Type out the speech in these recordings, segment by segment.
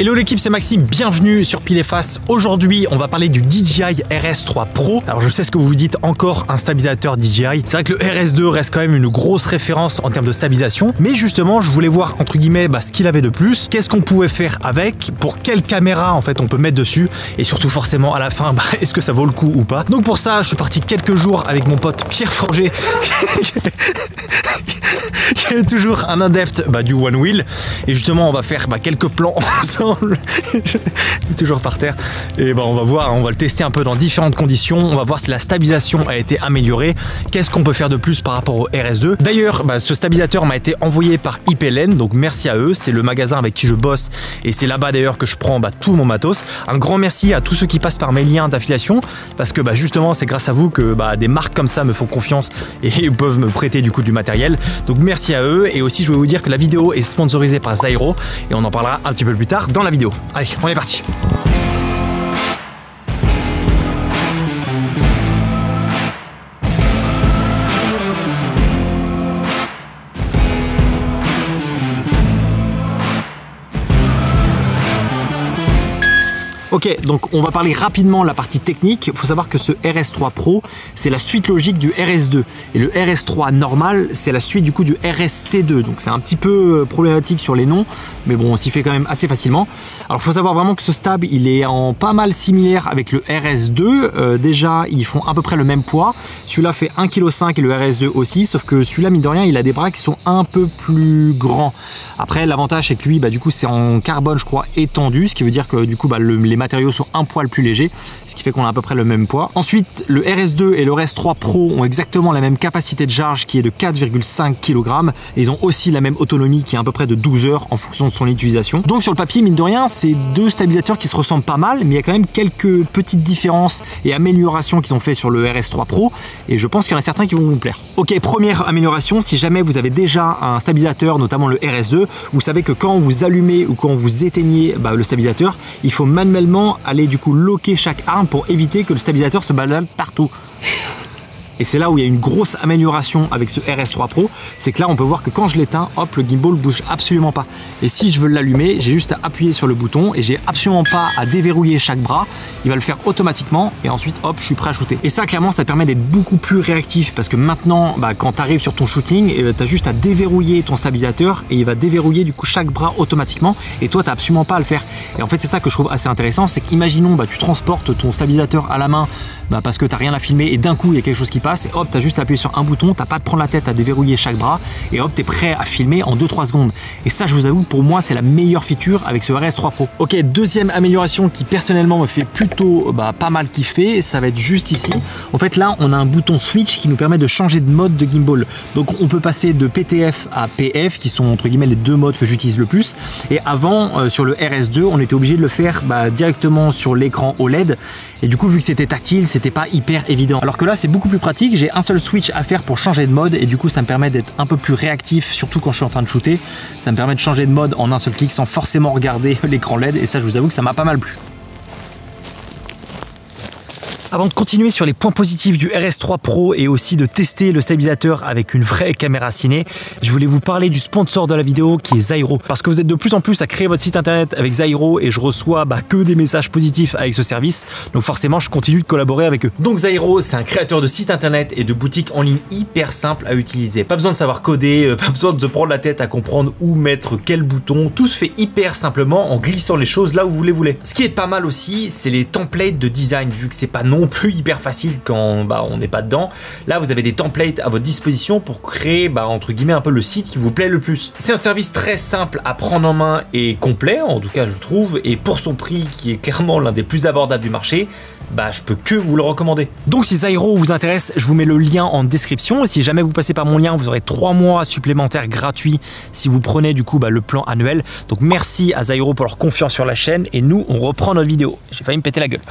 Hello l'équipe, c'est Maxime, bienvenue sur Pile et Face. Aujourd'hui, on va parler du DJI RS3 Pro. Alors je sais ce que vous vous dites, encore un stabilisateur DJI. C'est vrai que le RS2 reste quand même une grosse référence en termes de stabilisation. Mais justement, je voulais voir entre guillemets ce qu'il avait de plus. Qu'est-ce qu'on pouvait faire avec, pour quelle caméra en fait on peut mettre dessus. Et surtout forcément à la fin, est-ce que ça vaut le coup ou pas. Donc pour ça, je suis parti quelques jours avec mon pote Pierre Forger. Qui est toujours un adepte du One Wheel. Et justement, on va faire quelques plans ensemble. Il est toujours par terre. Et on va voir, on va le tester un peu dans différentes conditions. On va voir si la stabilisation a été améliorée. Qu'est-ce qu'on peut faire de plus par rapport au RS2. D'ailleurs, ce stabilisateur m'a été envoyé par IPLN. Donc merci à eux. C'est le magasin avec qui je bosse. Et c'est là-bas d'ailleurs que je prends tout mon matos. Un grand merci à tous ceux qui passent par mes liens d'affiliation. Parce que justement, c'est grâce à vous que des marques comme ça me font confiance et peuvent me prêter du coup du matériel. Donc merci à eux. Et aussi, je voulais vous dire que la vidéo est sponsorisée par Zyro. Et on en parlera un petit peu plus tard dans la vidéo. Allez, on est parti. Ok, donc on va parler rapidement de la partie technique. Il faut savoir que ce RS3 Pro, c'est la suite logique du RS2. Et le RS3 normal, c'est la suite du coup du RSC2. Donc c'est un petit peu problématique sur les noms, mais bon, on s'y fait quand même assez facilement. Alors il faut savoir vraiment que ce stab, il est en pas mal similaire avec le RS2. Déjà, ils font à peu près le même poids. Celui-là fait 1,5 kg et le RS2 aussi, sauf que celui-là, mine de rien, il a des bras qui sont un peu plus grands. Après, l'avantage, c'est que lui, du coup, c'est en carbone, je crois, étendu, ce qui veut dire que du coup, les matériaux sont un poil plus légers, ce qui fait qu'on a à peu près le même poids. Ensuite, le RS2 et le RS3 Pro ont exactement la même capacité de charge qui est de 4,5 kg. Et ils ont aussi la même autonomie qui est à peu près de 12 heures en fonction de son utilisation. Donc sur le papier, mine de rien, c'est deux stabilisateurs qui se ressemblent pas mal, mais il y a quand même quelques petites différences et améliorations qu'ils ont fait sur le RS3 Pro. Et je pense qu'il y en a certains qui vont vous plaire. Ok, première amélioration, si jamais vous avez déjà un stabilisateur, notamment le RS2, vous savez que quand vous allumez ou quand vous éteignez le stabilisateur, il faut manuellement aller du coup loquer chaque arme pour éviter que le stabilisateur se balade partout. Et c'est là où il y a une grosse amélioration avec ce RS3 Pro, c'est que là on peut voir que quand je l'éteins, hop, le gimbal bouge absolument pas. Et si je veux l'allumer, j'ai juste à appuyer sur le bouton et j'ai absolument pas à déverrouiller chaque bras. Il va le faire automatiquement et ensuite hop, je suis prêt à shooter. Et ça clairement, ça permet d'être beaucoup plus réactif parce que maintenant, quand tu arrives sur ton shooting, tu as juste à déverrouiller ton stabilisateur et il va déverrouiller du coup chaque bras automatiquement et toi tu n'as absolument pas à le faire. Et en fait c'est ça que je trouve assez intéressant, c'est qu'imaginons tu transportes ton stabilisateur à la main parce que tu n'as rien à filmer et d'un coup il y a quelque chose qui passe et hop, tu as juste à appuyer sur un bouton, tu n'as pas à te prendre la tête à déverrouiller chaque bras et hop, tu es prêt à filmer en 2-3 secondes. Et ça, je vous avoue, pour moi, c'est la meilleure feature avec ce RS3 Pro. Ok, deuxième amélioration qui personnellement me fait plutôt pas mal kiffer, ça va être juste ici. En fait, là, on a un bouton switch qui nous permet de changer de mode de gimbal. Donc, on peut passer de PTF à PF, qui sont entre guillemets les deux modes que j'utilise le plus. Et avant, sur le RS2, on était obligé de le faire directement sur l'écran OLED. Et du coup, vu que c'était tactile, c'était pas hyper évident. Alors que là, c'est beaucoup plus pratique. J'ai un seul switch à faire pour changer de mode et du coup, ça me permet d'être un peu plus réactif, surtout quand je suis en train de shooter. Ça me permet de changer de mode en un seul clic sans forcément regarder l'écran LED et ça, je vous avoue que ça m'a pas mal plu. Avant de continuer sur les points positifs du RS3 Pro et aussi de tester le stabilisateur avec une vraie caméra ciné, je voulais vous parler du sponsor de la vidéo qui est Zyro. Parce que vous êtes de plus en plus à créer votre site internet avec Zyro et je reçois que des messages positifs avec ce service. Donc forcément, je continue de collaborer avec eux. Donc Zyro, c'est un créateur de site internet et de boutiques en ligne hyper simple à utiliser. Pas besoin de savoir coder, pas besoin de se prendre la tête à comprendre où mettre quel bouton. Tout se fait hyper simplement en glissant les choses là où vous les voulez. Ce qui est pas mal aussi, c'est les templates de design, vu que c'est pas non plus hyper facile quand on n'est pas dedans. Là, vous avez des templates à votre disposition pour créer entre guillemets un peu le site qui vous plaît le plus. C'est un service très simple à prendre en main et complet, en tout cas je trouve, et pour son prix qui est clairement l'un des plus abordables du marché, je peux que vous le recommander. Donc si Zyro vous intéresse, je vous mets le lien en description. Et si jamais vous passez par mon lien, vous aurez 3 mois supplémentaires gratuits si vous prenez du coup le plan annuel. Donc merci à Zyro pour leur confiance sur la chaîne et nous on reprend notre vidéo. J'ai failli me péter la gueule.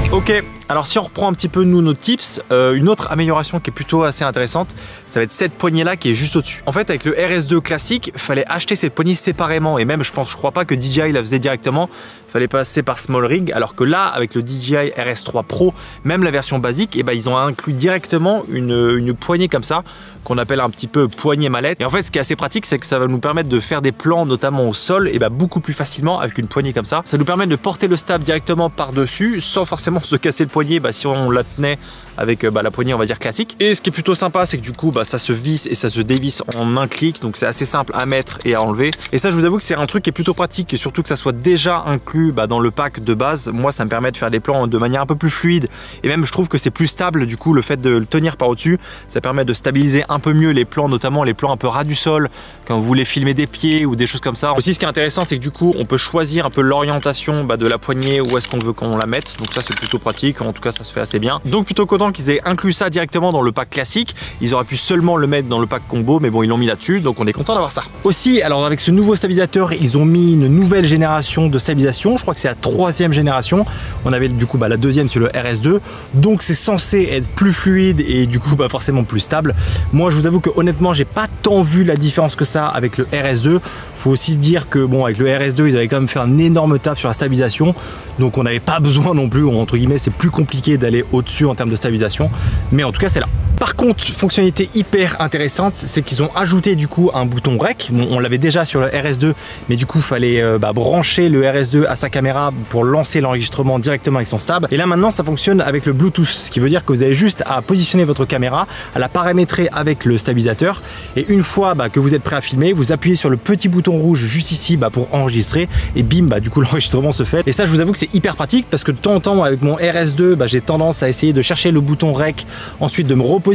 Ok, alors si on reprend un petit peu nos tips, une autre amélioration qui est plutôt assez intéressante, ça va être cette poignée là qui est juste au-dessus. En fait avec le RS2 classique, fallait acheter cette poignée séparément et même je crois pas que DJI la faisait directement, fallait passer par Small Rig, alors que là avec le DJI RS3 Pro, même la version basique, et ben ils ont inclus directement une poignée comme ça qu'on appelle un petit peu poignée mallette. Et en fait ce qui est assez pratique, c'est que ça va nous permettre de faire des plans notamment au sol et ben beaucoup plus facilement avec une poignée comme ça. Ça nous permet de porter le stab directement par-dessus sans forcément se casser le poignet si on la tenait avec la poignée on va dire classique. Et ce qui est plutôt sympa, c'est que du coup ça se visse et ça se dévisse en un clic, donc c'est assez simple à mettre et à enlever. Et ça je vous avoue que c'est un truc qui est plutôt pratique, et surtout que ça soit déjà inclus dans le pack de base. Moi ça me permet de faire des plans de manière un peu plus fluide, et même je trouve que c'est plus stable. Du coup le fait de le tenir par au-dessus, ça permet de stabiliser un peu mieux les plans, notamment les plans un peu ras du sol quand vous voulez filmer des pieds ou des choses comme ça. Aussi ce qui est intéressant, c'est que du coup on peut choisir un peu l'orientation de la poignée, où est-ce qu'on veut qu'on la mette, donc ça c'est plutôt pratique. En tout cas ça se fait assez bien, donc plutôt content qu'ils aient inclus ça directement dans le pack classique. Ils auraient pu seulement le mettre dans le pack combo, mais bon ils l'ont mis là-dessus, donc on est content d'avoir ça. Aussi alors avec ce nouveau stabilisateur, ils ont mis une nouvelle génération de stabilisation, je crois que c'est la 3e génération. On avait du coup la 2e sur le RS2, donc c'est censé être plus fluide et du coup forcément plus stable. Moi je vous avoue que honnêtement j'ai pas tant vu la différence que ça avec le RS2. Faut aussi se dire que bon avec le RS2 ils avaient quand même fait un énorme taf sur la stabilisation, donc on n'avait pas besoin non plus, entre guillemets c'est plus compliqué d'aller au-dessus en termes de stabilisation, mais en tout cas c'est là. Par contre, fonctionnalité hyper intéressante, c'est qu'ils ont ajouté du coup un bouton rec. Bon, on l'avait déjà sur le RS2, mais du coup, il fallait brancher le RS2 à sa caméra pour lancer l'enregistrement directement avec son stab. Et là maintenant, ça fonctionne avec le Bluetooth, ce qui veut dire que vous avez juste à positionner votre caméra, à la paramétrer avec le stabilisateur. Et une fois que vous êtes prêt à filmer, vous appuyez sur le petit bouton rouge juste ici pour enregistrer. Et bim, du coup, l'enregistrement se fait. Et ça, je vous avoue que c'est hyper pratique parce que de temps en temps, avec mon RS2, j'ai tendance à essayer de chercher le bouton rec, ensuite de me repositionner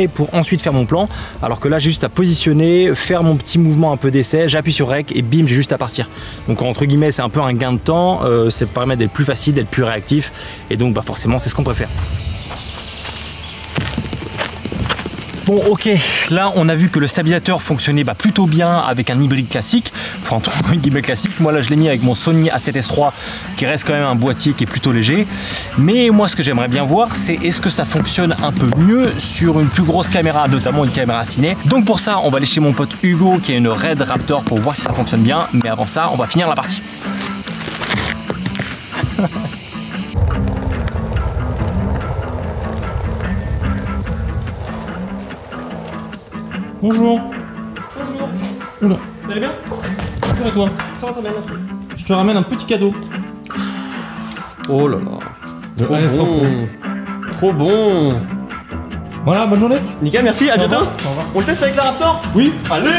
pour ensuite faire mon plan, alors que là j'ai juste à positionner, faire mon petit mouvement un peu d'essai, j'appuie sur rec et bim, j'ai juste à partir. Donc entre guillemets c'est un peu un gain de temps, ça permet d'être plus facile, d'être plus réactif, et donc forcément c'est ce qu'on préfère. Bon ok, là on a vu que le stabilisateur fonctionnait plutôt bien avec un hybride classique, enfin un hybride classique. Moi là je l'ai mis avec mon Sony A7S III qui reste quand même un boîtier qui est plutôt léger, mais moi ce que j'aimerais bien voir c'est est-ce que ça fonctionne un peu mieux sur une plus grosse caméra, notamment une caméra ciné. Donc pour ça on va aller chez mon pote Hugo qui a une Red Raptor pour voir si ça fonctionne bien, mais avant ça on va finir la partie. Bonjour. Bonjour. Oula. Vous allez bien? Bonjour à toi. Ça va bien, merci. Je te ramène un petit cadeau. Oh là là. De Trop RS3 Pro. bon. Trop bon. Voilà, bonne journée. Nickel, merci, à bientôt. Au revoir. On le teste avec la Raptor? Oui. Allez.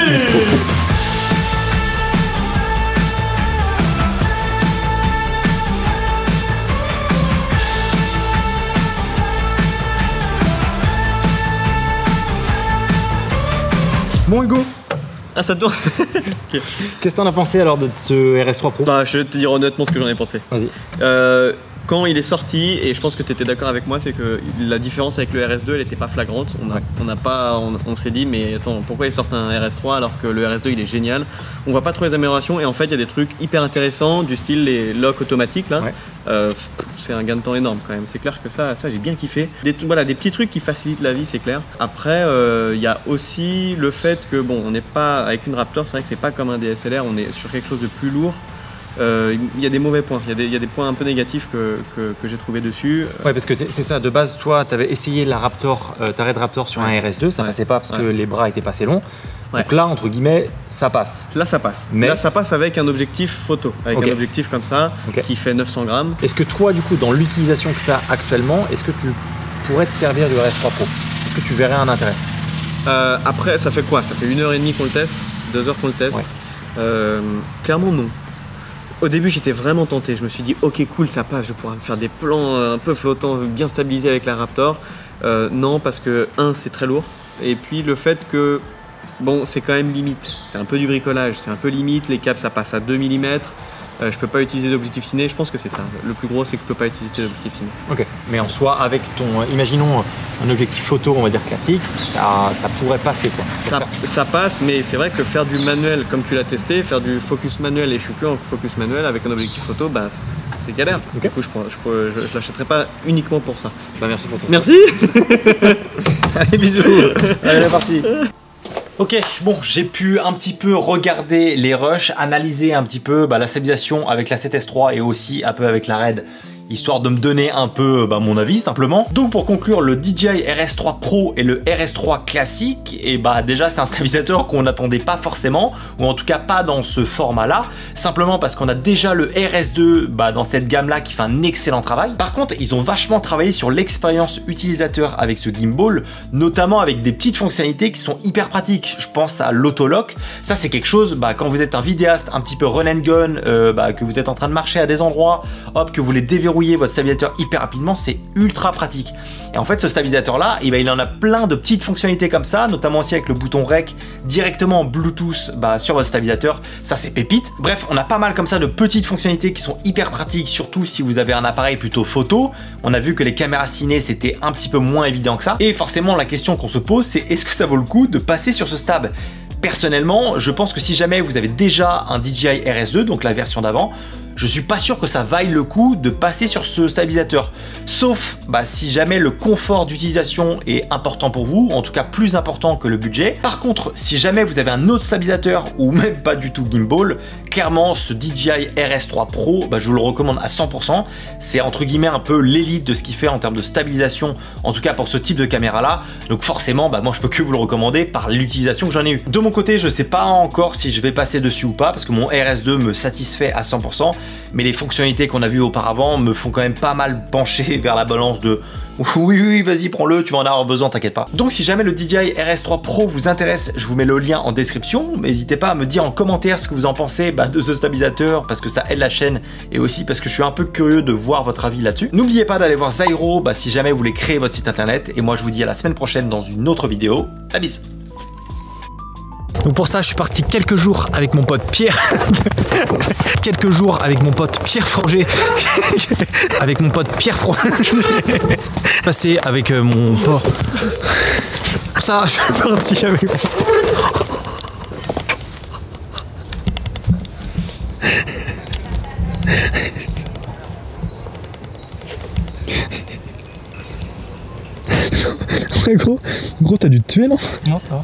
Bon Hugo, Ah, ça tourne. Okay. qu'est-ce que t'en as pensé alors de ce RS3 Pro? Bah, je vais te dire honnêtement ce que j'en ai pensé. Vas-y. Quand il est sorti, et je pense que tu étais d'accord avec moi, c'est que la différence avec le RS2 elle n'était pas flagrante. On s'est dit mais attends, pourquoi ils sortent un RS3 alors que le RS2 il est génial. On voit pas trop les améliorations et en fait il y a des trucs hyper intéressants du style les locks automatiques là. Ouais. C'est un gain de temps énorme quand même. C'est clair que ça j'ai bien kiffé. Des petits trucs qui facilitent la vie, c'est clair. Après il y a aussi le fait que bon, on n'est pas avec une Raptor, c'est vrai que c'est pas comme un DSLR, on est sur quelque chose de plus lourd. Il y a des mauvais points, il y a des points un peu négatifs que j'ai trouvé dessus. Ouais, parce que c'est ça, de base, toi, tu avais essayé la Raptor, ta Red Raptor sur un RS2, ça passait pas parce que les bras étaient pas assez longs. Donc là, entre guillemets, ça passe. Là, ça passe. Mais là, ça passe avec un objectif photo, avec un objectif comme ça, qui fait 900 grammes. Est-ce que toi, du coup, dans l'utilisation que tu as actuellement, est-ce que tu pourrais te servir du RS3 Pro? Est-ce que tu verrais un intérêt? Après, ça fait quoi? Ça fait 1h30 qu'on le teste, 2 heures qu'on le teste. Clairement, non. Au début, j'étais vraiment tenté. Je me suis dit, ok, cool, ça passe. Je pourrais faire des plans un peu flottants, bien stabilisés avec la Raptor. Non, parce que, c'est très lourd. Et puis, le fait que, bon, c'est quand même limite. C'est un peu du bricolage. C'est un peu limite. Les câbles, ça passe à 2 mm. Je peux pas utiliser d'objectif ciné. Je pense que c'est ça. Le plus gros, c'est que je peux pas utiliser d'objectif ciné. Ok. Mais en soi, avec ton, imaginons un objectif photo, on va dire classique, ça pourrait passer quoi. Ça passe, mais c'est vrai que faire du manuel, comme tu l'as testé, faire du focus manuel, et je suis que en focus manuel avec un objectif photo, bah c'est galère. Du coup, je l'achèterai pas uniquement pour ça. Bah merci pour ton. Merci. Allez, bisous. Allez, c'est parti. Ok, bon, j'ai pu un petit peu regarder les rushs, analyser un petit peu la stabilisation avec la 7S3 et aussi un peu avec la RAID, histoire de me donner un peu mon avis simplement. Donc pour conclure, le DJI RS3 Pro et le RS3 classique, et déjà c'est un stabilisateur qu'on n'attendait pas forcément, ou en tout cas pas dans ce format là, simplement parce qu'on a déjà le RS2 dans cette gamme là qui fait un excellent travail. Par contre, ils ont vachement travaillé sur l'expérience utilisateur avec ce gimbal, notamment avec des petites fonctionnalités qui sont hyper pratiques. Je pense à l'autolock, ça c'est quelque chose, quand vous êtes un vidéaste un petit peu run and gun, que vous êtes en train de marcher à des endroits, hop, que vous les déverrouillez votre stabilisateur hyper rapidement, c'est ultra pratique. Et en fait, ce stabilisateur là, il en a plein de petites fonctionnalités comme ça, notamment aussi avec le bouton REC directement en Bluetooth sur votre stabilisateur. Ça, c'est pépite. Bref, on a pas mal comme ça de petites fonctionnalités qui sont hyper pratiques, surtout si vous avez un appareil plutôt photo. On a vu que les caméras ciné, c'était un petit peu moins évident que ça. Et forcément, la question qu'on se pose, c'est est-ce que ça vaut le coup de passer sur ce stab? Personnellement, je pense que si jamais vous avez déjà un DJI RS2, donc la version d'avant, je suis pas sûr que ça vaille le coup de passer sur ce stabilisateur. Sauf si jamais le confort d'utilisation est important pour vous, en tout cas plus important que le budget. Par contre, si jamais vous avez un autre stabilisateur ou même pas du tout gimbal, clairement ce DJI RS3 Pro, je vous le recommande à 100%. C'est entre guillemets un peu l'élite de ce qu'il fait en termes de stabilisation, en tout cas pour ce type de caméra là. Donc forcément, moi je peux que vous le recommander par l'utilisation que j'en ai eu. De mon côté, je sais pas encore si je vais passer dessus ou pas, parce que mon RS2 me satisfait à 100%. Mais les fonctionnalités qu'on a vues auparavant me font quand même pas mal pencher vers la balance de oui, vas-y, prends-le, tu vas en avoir besoin, t'inquiète pas. Donc si jamais le DJI RS3 Pro vous intéresse, je vous mets le lien en description. N'hésitez pas à me dire en commentaire ce que vous en pensez de ce stabilisateur, parce que ça aide la chaîne et aussi parce que je suis un peu curieux de voir votre avis là-dessus. N'oubliez pas d'aller voir Zyro si jamais vous voulez créer votre site internet. Et moi je vous dis à la semaine prochaine dans une autre vidéo. La bise. Donc pour ça, je suis parti quelques jours avec mon pote Pierre. Quelques jours avec mon pote Pierre Froger. Avec mon pote Pierre Froger. Passé avec mon port. Ça, je suis parti avec. Ouais, gros, t'as dû te tuer, non? Non, ça va.